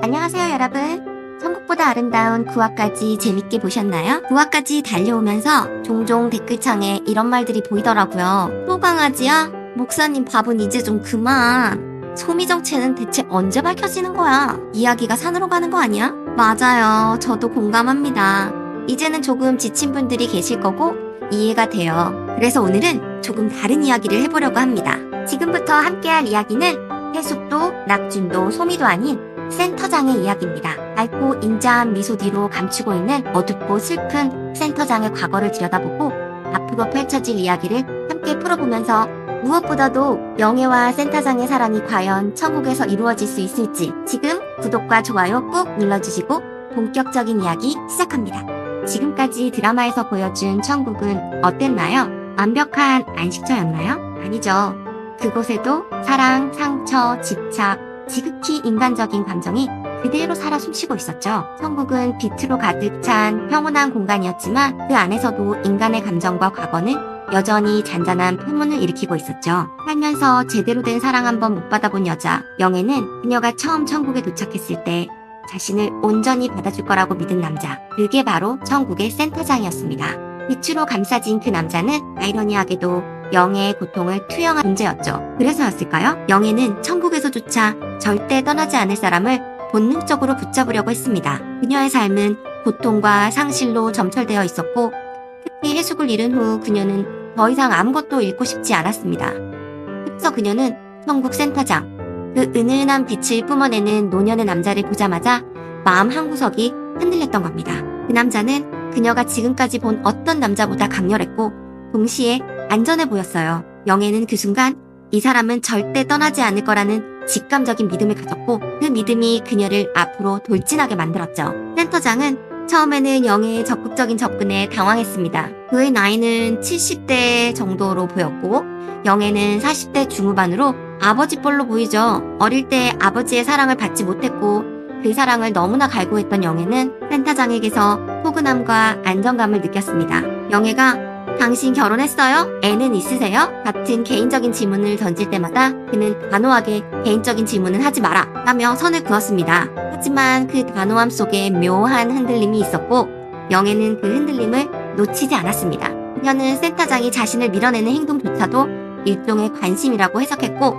안녕하세요, 여러분. 천국보다 아름다운 9화까지 재밌게 보셨나요? 9화까지 달려오면서 종종 댓글창에 이런 말들이 보이더라고요. 소강아지야? 목사님 밥은 이제 좀 그만. 소미 정체는 대체 언제 밝혀지는 거야? 이야기가 산으로 가는 거 아니야? 맞아요. 저도 공감합니다. 이제는 조금 지친 분들이 계실 거고 이해가 돼요. 그래서 오늘은 조금 다른 이야기를 해보려고 합니다. 지금부터 함께할 이야기는 해숙도, 낙준도, 소미도 아닌 센터장의 이야기입니다. 밝고 인자한 미소 뒤로 감추고 있는 어둡고 슬픈 센터장의 과거를 들여다보고 앞으로 펼쳐질 이야기를 함께 풀어보면서 무엇보다도 영애와 센터장의 사랑이 과연 천국에서 이루어질 수 있을지 지금 구독과 좋아요 꾹 눌러주시고 본격적인 이야기 시작합니다. 지금까지 드라마에서 보여준 천국은 어땠나요? 완벽한 안식처였나요? 아니죠. 그곳에도 사랑, 상처, 집착, 지극히 인간적인 감정이 그대로 살아 숨쉬고 있었죠. 천국은 빛으로 가득 찬 평온한 공간이었지만 그 안에서도 인간의 감정과 과거는 여전히 잔잔한 풍문을 일으키고 있었죠. 살면서 제대로 된 사랑 한번 못 받아본 여자 영애는 그녀가 처음 천국에 도착했을 때 자신을 온전히 받아줄 거라고 믿은 남자, 그게 바로 천국의 센터장이었습니다. 빛으로 감싸진 그 남자는 아이러니하게도 영애의 고통을 투영한 존재였죠. 그래서였을까요? 영애는 천국에서조차 절대 떠나지 않을 사람을 본능적으로 붙잡으려고 했습니다. 그녀의 삶은 고통과 상실로 점철되어 있었고 특히 해숙을 잃은 후 그녀는 더 이상 아무것도 잃고 싶지 않았습니다. 그래서 그녀는 천국 센터장, 그 은은한 빛을 뿜어내는 노년의 남자를 보자마자 마음 한구석이 흔들렸던 겁니다. 그 남자는 그녀가 지금까지 본 어떤 남자보다 강렬했고 동시에 안전해 보였어요. 영애는 그 순간 이 사람은 절대 떠나지 않을 거라는 직감적인 믿음을 가졌고 그 믿음이 그녀를 앞으로 돌진하게 만들었죠. 센터장은 처음에는 영애의 적극적인 접근에 당황했습니다. 그의 나이는 70대 정도로 보였고 영애는 40대 중후반으로 아버지뻘로 보이죠. 어릴 때 아버지의 사랑을 받지 못했고 그 사랑을 너무나 갈구했던 영애는 센터장에게서 포근함과 안정감을 느꼈습니다. 영애가 당신 결혼했어요? 애는 있으세요? 같은 개인적인 질문을 던질 때마다 그는 단호하게 개인적인 질문은 하지 마라 라며 선을 그었습니다. 하지만 그 단호함 속에 묘한 흔들림이 있었고 영애는 그 흔들림을 놓치지 않았습니다. 그녀는 센터장이 자신을 밀어내는 행동조차도 일종의 관심이라고 해석했고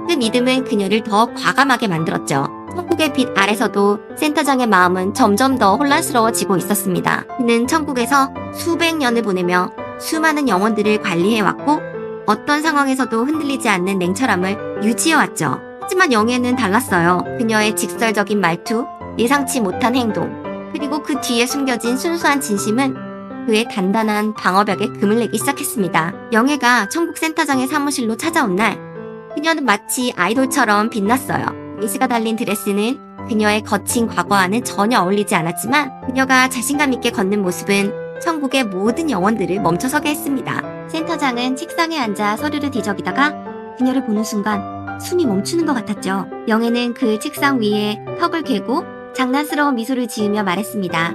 그 믿음은 그녀를 더 과감하게 만들었죠. 천국의 빛 아래서도 센터장의 마음은 점점 더 혼란스러워지고 있었습니다. 그는 천국에서 수백 년을 보내며 수많은 영혼들을 관리해왔고 어떤 상황에서도 흔들리지 않는 냉철함을 유지해왔죠. 하지만 영애는 달랐어요. 그녀의 직설적인 말투, 예상치 못한 행동, 그리고 그 뒤에 숨겨진 순수한 진심은 그의 단단한 방어벽에 금을 내기 시작했습니다. 영애가 천국 센터장의 사무실로 찾아온 날 그녀는 마치 아이돌처럼 빛났어요. 레이스가 달린 드레스는 그녀의 거친 과거와는 전혀 어울리지 않았지만 그녀가 자신감 있게 걷는 모습은 천국의 모든 영혼들을 멈춰서게 했습니다. 센터장은 책상에 앉아 서류를 뒤적이다가 그녀를 보는 순간 숨이 멈추는 것 같았죠. 영애는 그 책상 위에 턱을 괴고 장난스러운 미소를 지으며 말했습니다.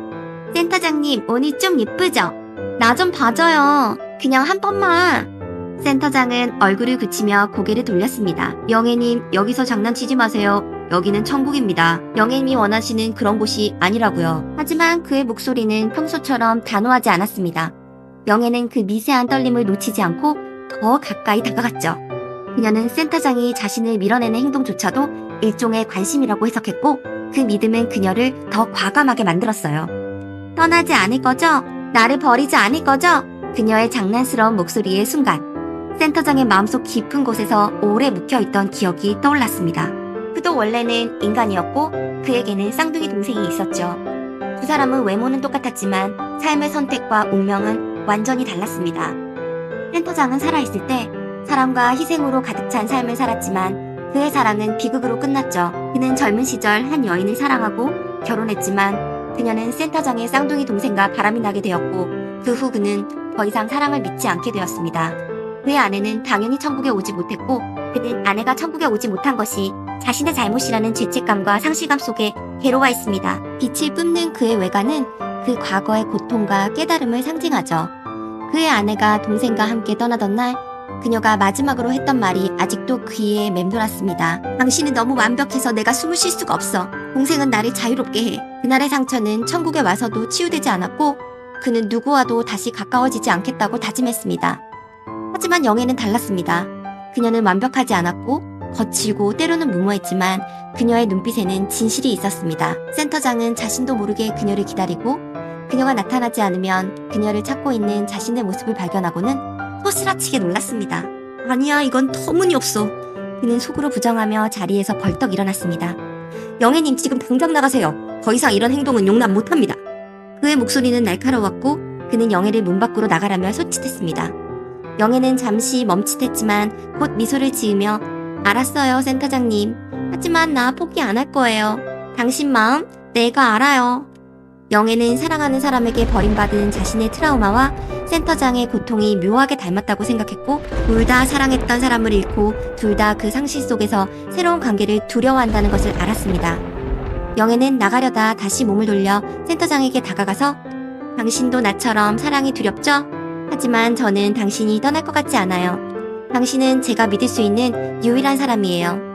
센터장님, 오늘 좀 예쁘죠? 나 좀 봐줘요. 그냥 한 번만. 센터장은 얼굴을 굳히며 고개를 돌렸습니다. 영애님, 여기서 장난치지 마세요. 여기는 천국입니다. 영애님이 원하시는 그런 곳이 아니라고요. 하지만 그의 목소리는 평소처럼 단호하지 않았습니다. 영애는 그 미세한 떨림을 놓치지 않고 더 가까이 다가갔죠. 그녀는 센터장이 자신을 밀어내는 행동조차도 일종의 관심이라고 해석했고 그 믿음은 그녀를 더 과감하게 만들었어요. 떠나지 않을 거죠? 나를 버리지 않을 거죠? 그녀의 장난스러운 목소리의 순간 센터장의 마음속 깊은 곳에서 오래 묵혀있던 기억이 떠올랐습니다. 그도 원래는 인간이었고 그에게는 쌍둥이 동생이 있었죠. 두 사람은 외모는 똑같았지만 삶의 선택과 운명은 완전히 달랐습니다. 센터장은 살아있을 때 사랑과 희생으로 가득 찬 삶을 살았지만 그의 사랑은 비극으로 끝났죠. 그는 젊은 시절 한 여인을 사랑하고 결혼했지만 그녀는 센터장의 쌍둥이 동생과 바람이 나게 되었고 그 후 그는 더 이상 사랑을 믿지 않게 되었습니다. 그의 아내는 당연히 천국에 오지 못했고 그는 아내가 천국에 오지 못한 것이 자신의 잘못이라는 죄책감과 상실감 속에 괴로워했습니다. 빛을 뿜는 그의 외관은 그 과거의 고통과 깨달음을 상징하죠. 그의 아내가 동생과 함께 떠나던 날 그녀가 마지막으로 했던 말이 아직도 귀에 맴돌았습니다. 당신은 너무 완벽해서 내가 숨을 쉴 수가 없어. 동생은 나를 자유롭게 해. 그날의 상처는 천국에 와서도 치유되지 않았고 그는 누구와도 다시 가까워지지 않겠다고 다짐했습니다. 하지만 영애는 달랐습니다. 그녀는 완벽하지 않았고 거칠고 때로는 무모했지만 그녀의 눈빛에는 진실이 있었습니다. 센터장은 자신도 모르게 그녀를 기다리고 그녀가 나타나지 않으면 그녀를 찾고 있는 자신의 모습을 발견하고는 소스라치게 놀랐습니다. 아니야, 이건 터무니없어. 그는 속으로 부정하며 자리에서 벌떡 일어났습니다. 영애님, 지금 당장 나가세요. 더 이상 이런 행동은 용납 못합니다. 그의 목소리는 날카로웠고 그는 영애를 문 밖으로 나가라며 소칫했습니다. 영애는 잠시 멈칫했지만 곧 미소를 지으며 알았어요, 센터장님. 하지만 나 포기 안 할 거예요. 당신 마음 내가 알아요. 영애는 사랑하는 사람에게 버림받은 자신의 트라우마와 센터장의 고통이 묘하게 닮았다고 생각했고 둘 다 사랑했던 사람을 잃고 둘 다 그 상실 속에서 새로운 관계를 두려워한다는 것을 알았습니다. 영애는 나가려다 다시 몸을 돌려 센터장에게 다가가서 당신도 나처럼 사랑이 두렵죠? 하지만 저는 당신이 떠날 것 같지 않아요. 당신은 제가 믿을 수 있는 유일한 사람이에요.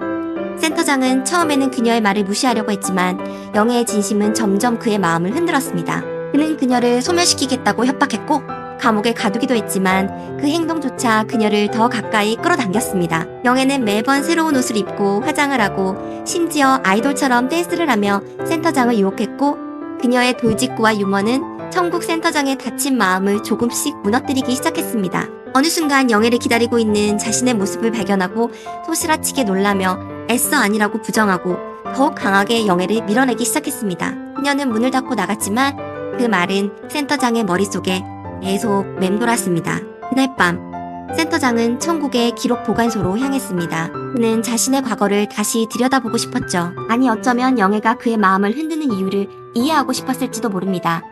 센터장은 처음에는 그녀의 말을 무시하려고 했지만 영애의 진심은 점점 그의 마음을 흔들었습니다. 그는 그녀를 소멸시키겠다고 협박했고 감옥에 가두기도 했지만 그 행동조차 그녀를 더 가까이 끌어당겼습니다. 영애는 매번 새로운 옷을 입고 화장을 하고 심지어 아이돌처럼 댄스를 하며 센터장을 유혹했고 그녀의 돌직구와 유머는 천국 센터장의 다친 마음을 조금씩 무너뜨리기 시작했습니다. 어느 순간 영애를 기다리고 있는 자신의 모습을 발견하고 소스라치게 놀라며 애써 아니라고 부정하고 더욱 강하게 영애를 밀어내기 시작했습니다. 그녀는 문을 닫고 나갔지만 그 말은 센터장의 머릿속에 계속 맴돌았습니다. 그날 밤 센터장은 천국의 기록 보관소로 향했습니다. 그는 자신의 과거를 다시 들여다보고 싶었죠. 아니 어쩌면 영애가 그의 마음을 흔드는 이유를 이해하고 싶었을지도 모릅니다.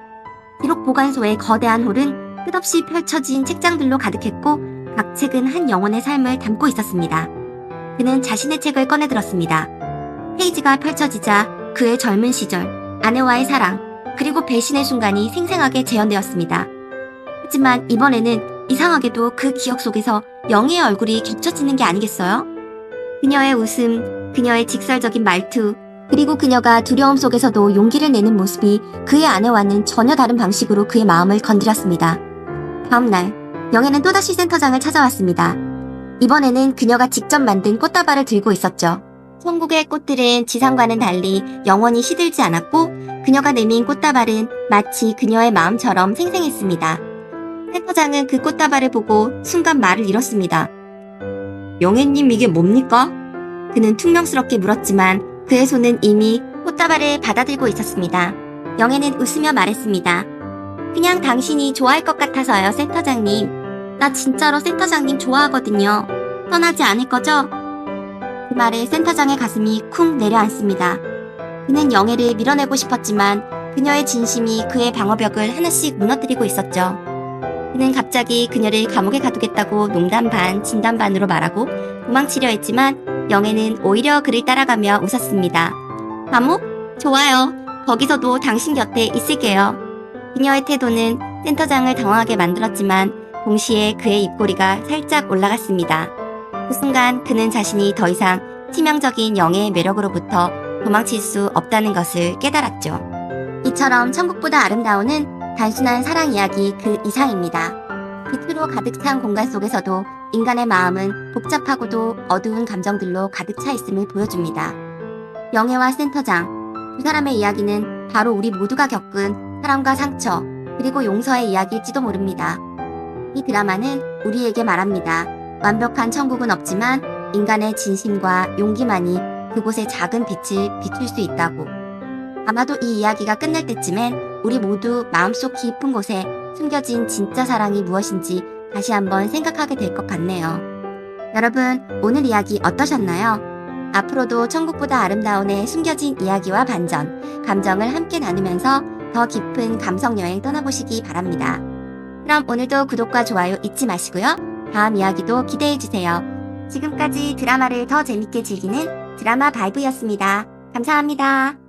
기록 보관소의 거대한 홀은 끝없이 펼쳐진 책장들로 가득했고 각 책은 한 영혼의 삶을 담고 있었습니다. 그는 자신의 책을 꺼내들었습니다. 페이지가 펼쳐지자 그의 젊은 시절, 아내와의 사랑, 그리고 배신의 순간이 생생하게 재현되었습니다. 하지만 이번에는 이상하게도 그 기억 속에서 영희의 얼굴이 겹쳐지는 게 아니겠어요? 그녀의 웃음, 그녀의 직설적인 말투, 그리고 그녀가 두려움 속에서도 용기를 내는 모습이 그의 아내와는 전혀 다른 방식으로 그의 마음을 건드렸습니다. 다음날, 영애는 또다시 센터장을 찾아왔습니다. 이번에는 그녀가 직접 만든 꽃다발을 들고 있었죠. 천국의 꽃들은 지상과는 달리 영원히 시들지 않았고 그녀가 내민 꽃다발은 마치 그녀의 마음처럼 생생했습니다. 센터장은 그 꽃다발을 보고 순간 말을 잃었습니다. 영애님, 이게 뭡니까? 그는 퉁명스럽게 물었지만 그의 손은 이미 꽃다발을 받아들고 있었습니다. 영애는 웃으며 말했습니다. 그냥 당신이 좋아할 것 같아서요, 센터장님. 나 진짜로 센터장님 좋아하거든요. 떠나지 않을 거죠? 그 말에 센터장의 가슴이 쿵 내려앉습니다. 그는 영애를 밀어내고 싶었지만 그녀의 진심이 그의 방어벽을 하나씩 무너뜨리고 있었죠. 그는 갑자기 그녀를 감옥에 가두겠다고 농담 반 진담 반으로 말하고 도망치려 했지만 영애는 오히려 그를 따라가며 웃었습니다. 감옥? 좋아요. 거기서도 당신 곁에 있을게요. 그녀의 태도는 센터장을 당황하게 만들었지만 동시에 그의 입꼬리가 살짝 올라갔습니다. 그 순간 그는 자신이 더 이상 치명적인 영애의 매력으로부터 도망칠 수 없다는 것을 깨달았죠. 이처럼 천국보다 아름다운은 단순한 사랑 이야기 그 이상입니다. 빛으로 가득 찬 공간 속에서도 인간의 마음은 복잡하고도 어두운 감정들로 가득 차 있음을 보여줍니다. 영애와 센터장, 두 사람의 이야기는 바로 우리 모두가 겪은 사랑과 상처, 그리고 용서의 이야기일지도 모릅니다. 이 드라마는 우리에게 말합니다. 완벽한 천국은 없지만 인간의 진심과 용기만이 그곳의 작은 빛을 비출 수 있다고. 아마도 이 이야기가 끝날 때쯤엔 우리 모두 마음속 깊은 곳에 숨겨진 진짜 사랑이 무엇인지 다시 한번 생각하게 될 것 같네요. 여러분, 오늘 이야기 어떠셨나요? 앞으로도 천국보다 아름다운의 숨겨진 이야기와 반전, 감정을 함께 나누면서 더 깊은 감성여행 떠나보시기 바랍니다. 그럼 오늘도 구독과 좋아요 잊지 마시고요. 다음 이야기도 기대해주세요. 지금까지 드라마를 더 재밌게 즐기는 드라마 바이브였습니다. 감사합니다.